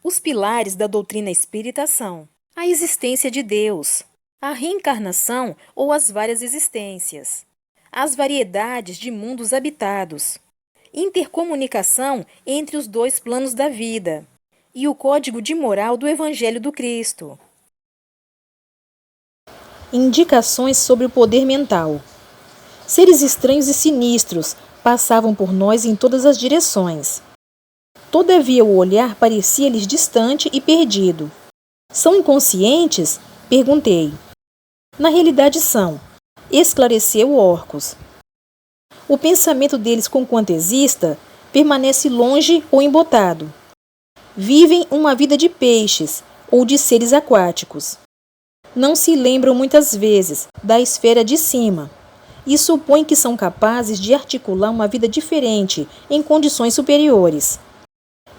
Os pilares da doutrina espírita são a existência de Deus, a reencarnação ou as várias existências, as variedades de mundos habitados, intercomunicação entre os dois planos da vida e o código de moral do Evangelho do Cristo. Indicações sobre o poder mental. Seres estranhos e sinistros passavam por nós em todas as direções. Todavia o olhar parecia-lhes distante e perdido. São inconscientes? Perguntei. Na realidade são, esclareceu Orcus. O pensamento deles, conquanto exista, permanece longe ou embotado. Vivem uma vida de peixes ou de seres aquáticos. Não se lembram muitas vezes da esfera de cima e supõem que são capazes de articular uma vida diferente em condições superiores.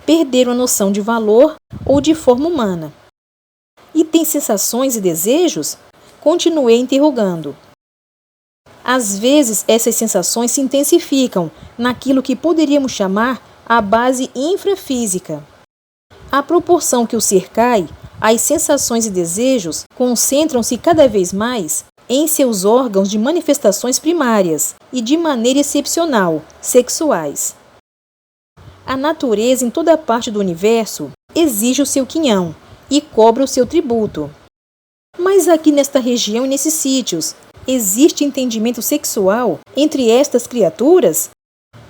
Perderam a noção de valor ou de forma humana. E têm sensações e desejos? Continuei interrogando. Às vezes, essas sensações se intensificam naquilo que poderíamos chamar a base infrafísica. À proporção que o ser cai, as sensações e desejos concentram-se cada vez mais em seus órgãos de manifestações primárias e, de maneira excepcional, sexuais. A natureza em toda parte do universo exige o seu quinhão e cobra o seu tributo. Mas aqui nesta região e nesses sítios, existe entendimento sexual entre estas criaturas?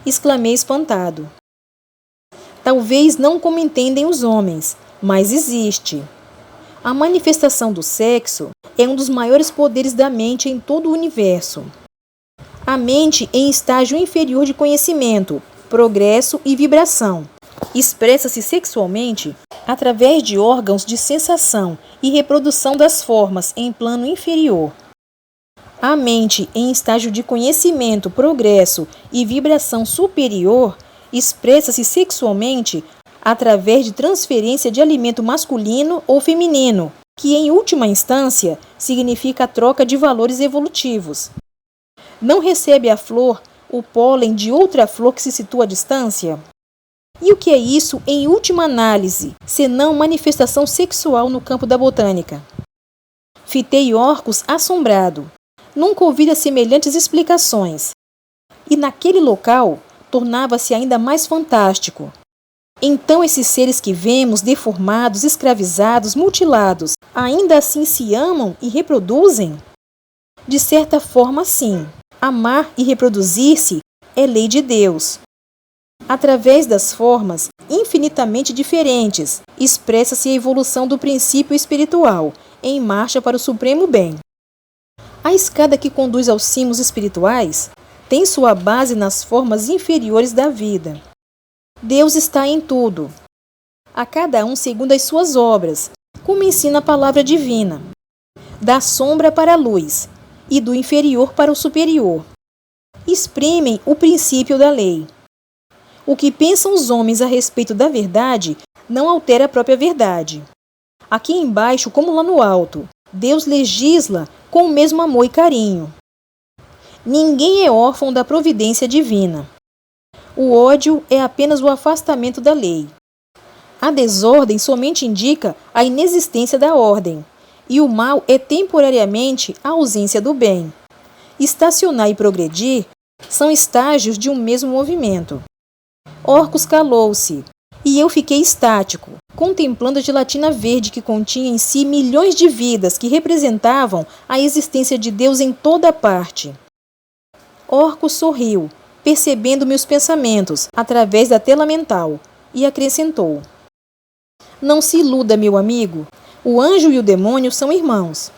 Exclamei espantado. Talvez não como entendem os homens, mas existe. A manifestação do sexo é um dos maiores poderes da mente em todo o universo. A mente, em estágio inferior de conhecimento, progresso e vibração, expressa-se sexualmente através de órgãos de sensação e reprodução das formas em plano inferior. A mente, em estágio de conhecimento, progresso e vibração superior, expressa-se sexualmente através de transferência de alimento masculino ou feminino, que, em última instância, significa a troca de valores evolutivos. Não recebe a flor o pólen de outra flor que se situa à distância? E o que é isso, em última análise, senão manifestação sexual no campo da botânica? Fitei Orcus assombrado. Nunca ouvira semelhantes explicações. E naquele local, tornava-se ainda mais fantástico. Então esses seres que vemos, deformados, escravizados, mutilados, ainda assim se amam e reproduzem? De certa forma, sim. Amar e reproduzir-se é lei de Deus. Através das formas infinitamente diferentes, expressa-se a evolução do princípio espiritual, em marcha para o supremo bem. A escada que conduz aos cimos espirituais tem sua base nas formas inferiores da vida. Deus está em tudo, a cada um segundo as suas obras, como ensina a palavra divina. Da sombra para a luz, e do inferior para o superior. Exprimem o princípio da lei. O que pensam os homens a respeito da verdade não altera a própria verdade. Aqui embaixo, como lá no alto, Deus legisla com o mesmo amor e carinho. Ninguém é órfão da providência divina. O ódio é apenas o afastamento da lei. A desordem somente indica a inexistência da ordem. E o mal é temporariamente a ausência do bem. Estacionar e progredir são estágios de um mesmo movimento. Orcus calou-se, e eu fiquei estático, contemplando a gelatina verde que continha em si milhões de vidas que representavam a existência de Deus em toda parte. Orcus sorriu, percebendo meus pensamentos através da tela mental, e acrescentou: Não se iluda, meu amigo. O anjo e o demônio são irmãos.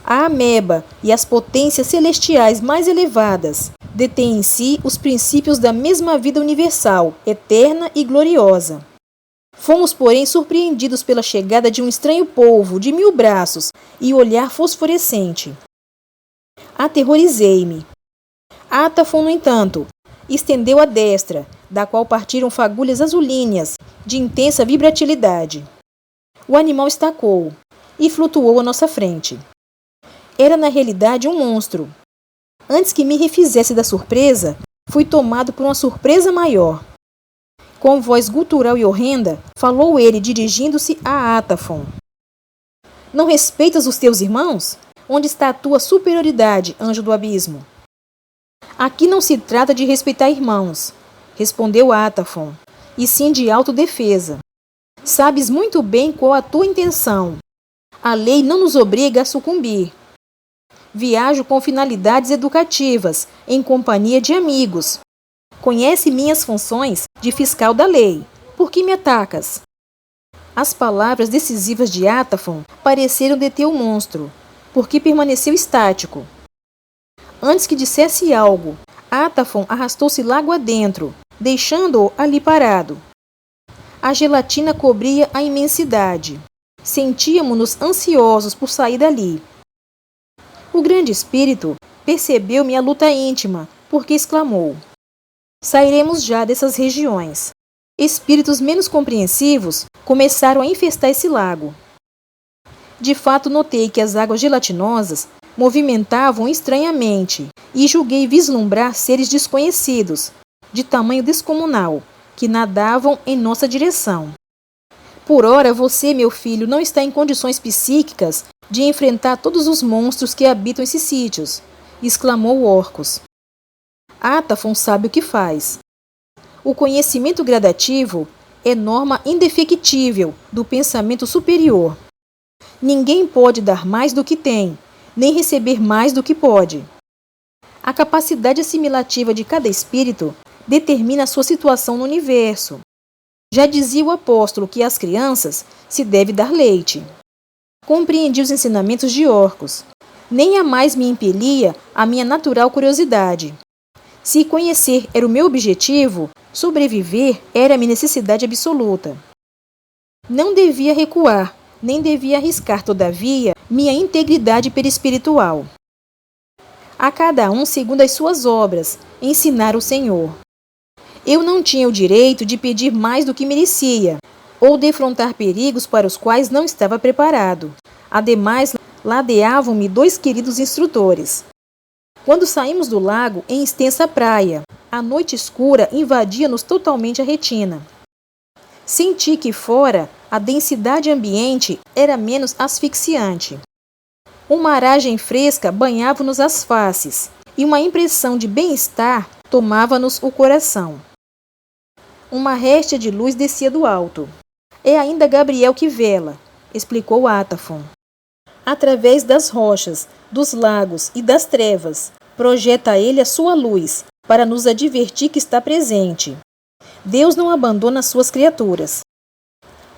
A ameba e as potências celestiais mais elevadas detêm em si os princípios da mesma vida universal, eterna e gloriosa. Fomos, porém, surpreendidos pela chegada de um estranho polvo de 1000 braços e olhar fosforescente. Aterrorizei-me. Atafon, no entanto, estendeu a destra, da qual partiram fagulhas azulíneas de intensa vibratilidade. O animal estacou e flutuou à nossa frente. Era na realidade um monstro. Antes que me refizesse da surpresa, fui tomado por uma surpresa maior. Com voz gutural e horrenda, falou ele, dirigindo-se a Atafon. Não respeitas os teus irmãos? Onde está a tua superioridade, anjo do abismo? Aqui não se trata de respeitar irmãos, respondeu Atafon, e sim de autodefesa. Sabes muito bem qual a tua intenção. A lei não nos obriga a sucumbir. Viajo com finalidades educativas, em companhia de amigos. Conhece minhas funções de fiscal da lei. Por que me atacas? As palavras decisivas de Atafon pareceram deter o monstro, porque permaneceu estático. Antes que dissesse algo, Atafon arrastou-se lago adentro, deixando-o ali parado. A gelatina cobria a imensidade. Sentíamos-nos ansiosos por sair dali. O grande espírito percebeu minha luta íntima, porque exclamou: sairemos já dessas regiões. Espíritos menos compreensivos começaram a infestar esse lago. De fato, notei que as águas gelatinosas movimentavam estranhamente e julguei vislumbrar seres desconhecidos, de tamanho descomunal, que nadavam em nossa direção. Por ora, você, meu filho, não está em condições psíquicas de enfrentar todos os monstros que habitam esses sítios, exclamou Orcus. Atafon sabe o que faz. O conhecimento gradativo é norma indefectível do pensamento superior. Ninguém pode dar mais do que tem, nem receber mais do que pode. A capacidade assimilativa de cada espírito determina a sua situação no universo. Já dizia o apóstolo que às crianças se deve dar leite. Compreendi os ensinamentos de Orcus. Nem a mais me impelia a minha natural curiosidade. Se conhecer era o meu objetivo, sobreviver era a minha necessidade absoluta. Não devia recuar, nem devia arriscar, todavia, minha integridade perispiritual. A cada um segundo as suas obras, ensinar o Senhor. Eu não tinha o direito de pedir mais do que merecia, ou defrontar perigos para os quais não estava preparado. Ademais, ladeavam-me 2 queridos instrutores. Quando saímos do lago, em extensa praia, a noite escura invadia-nos totalmente a retina. Senti que fora a densidade ambiente era menos asfixiante. Uma aragem fresca banhava-nos as faces, e uma impressão de bem-estar tomava-nos o coração. Uma réstia de luz descia do alto. É ainda Gabriel que vela, explicou Atafon. Através das rochas, dos lagos e das trevas, projeta ele a sua luz, para nos advertir que está presente. Deus não abandona as suas criaturas.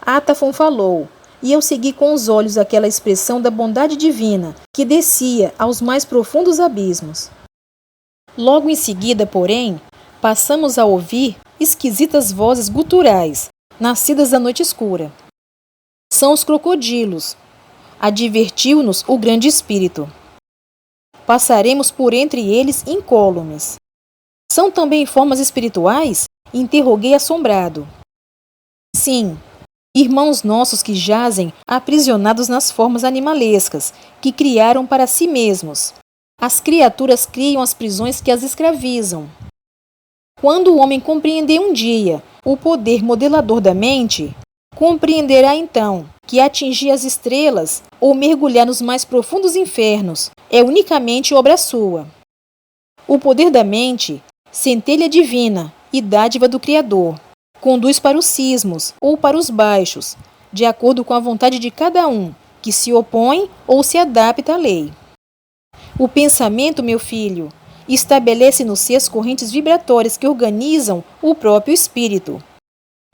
Atafon falou, e eu segui com os olhos aquela expressão da bondade divina que descia aos mais profundos abismos. Logo em seguida, porém, passamos a ouvir esquisitas vozes guturais, nascidas da noite escura. São os crocodilos, advertiu-nos o grande espírito. Passaremos por entre eles incólumes. São também formas espirituais? Interroguei assombrado. Sim, irmãos nossos que jazem aprisionados nas formas animalescas, que criaram para si mesmos. As criaturas criam as prisões que as escravizam. Quando o homem compreender um dia o poder modelador da mente, compreenderá então que atingir as estrelas ou mergulhar nos mais profundos infernos é unicamente obra sua. O poder da mente, centelha divina e dádiva do Criador, conduz para os cismos ou para os baixos, de acordo com a vontade de cada um, que se opõe ou se adapta à lei. O pensamento, meu filho, estabelece no ser as correntes vibratórias que organizam o próprio espírito.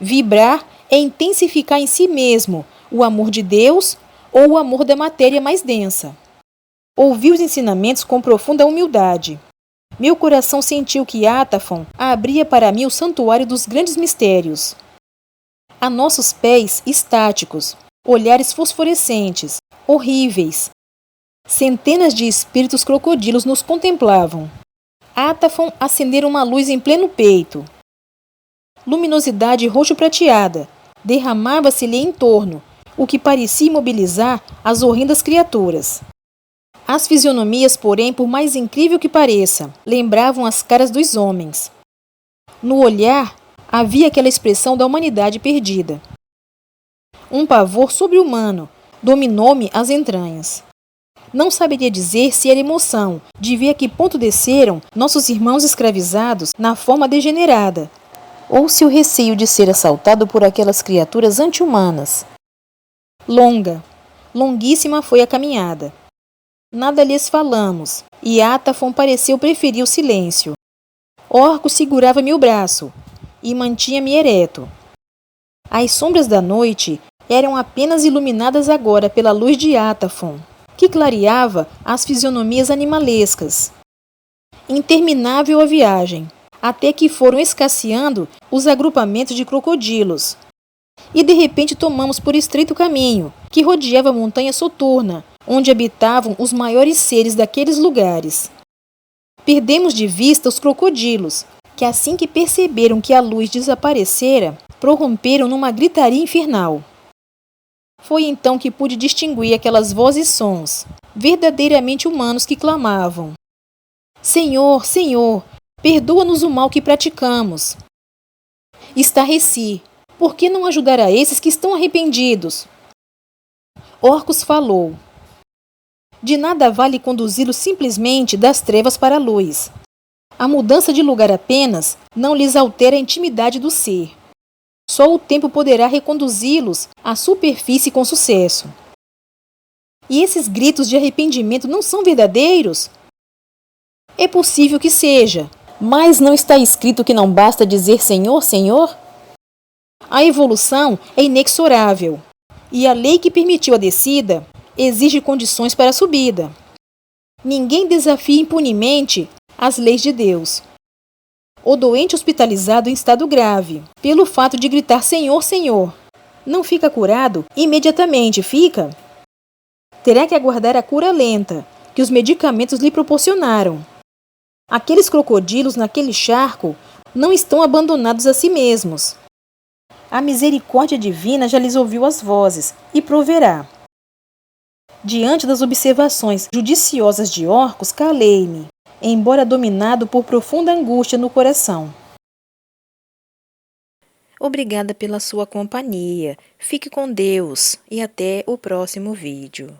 Vibrar é intensificar em si mesmo o amor de Deus ou o amor da matéria mais densa. Ouvi os ensinamentos com profunda humildade. Meu coração sentiu que Atafon abria para mim o santuário dos grandes mistérios. A nossos pés, estáticos, olhares fosforescentes, horríveis. Centenas de espíritos crocodilos nos contemplavam. Atafon acendera uma luz em pleno peito. Luminosidade roxo-prateada derramava-se-lhe em torno, o que parecia imobilizar as horrendas criaturas. As fisionomias, porém, por mais incrível que pareça, lembravam as caras dos homens. No olhar, Havia aquela expressão da humanidade perdida. Um pavor sobre-humano dominou-me as entranhas. Não saberia dizer se era emoção de ver a que ponto desceram nossos irmãos escravizados na forma degenerada, ou se o receio de ser assaltado por aquelas criaturas anti-humanas. Longuíssima foi a caminhada. Nada lhes falamos, e Atafon pareceu preferir o silêncio. Orcus segurava-me o braço e mantinha-me ereto. As sombras da noite eram apenas iluminadas agora pela luz de Atafon, que clareava as fisionomias animalescas. Interminável a viagem, até que foram escasseando os agrupamentos de crocodilos. E de repente tomamos por estreito caminho, que rodeava a montanha soturna, onde habitavam os maiores seres daqueles lugares. Perdemos de vista os crocodilos, que assim que perceberam que a luz desaparecera, prorromperam numa gritaria infernal. Foi então que pude distinguir aquelas vozes e sons, verdadeiramente humanos, que clamavam: Senhor, Senhor, perdoa-nos o mal que praticamos. Estarreci. Por que não ajudar a esses que estão arrependidos? Orcus falou: de nada vale conduzi-los simplesmente das trevas para a luz. A mudança de lugar apenas não lhes altera a intimidade do ser. Só o tempo poderá reconduzi-los à superfície com sucesso. E esses gritos de arrependimento não são verdadeiros? É possível que seja, mas não está escrito que não basta dizer Senhor, Senhor? A evolução é inexorável, e a lei que permitiu a descida exige condições para a subida. Ninguém desafia impunemente as leis de Deus. O doente hospitalizado em estado grave, pelo fato de gritar Senhor, Senhor, não fica curado imediatamente, fica? Terá que aguardar a cura lenta, que os medicamentos lhe proporcionaram. Aqueles crocodilos naquele charco não estão abandonados a si mesmos. A misericórdia divina já lhes ouviu as vozes e proverá. Diante das observações judiciosas de Orcus, calei-me, embora dominado por profunda angústia no coração. Obrigada pela sua companhia. Fique com Deus e até o próximo vídeo.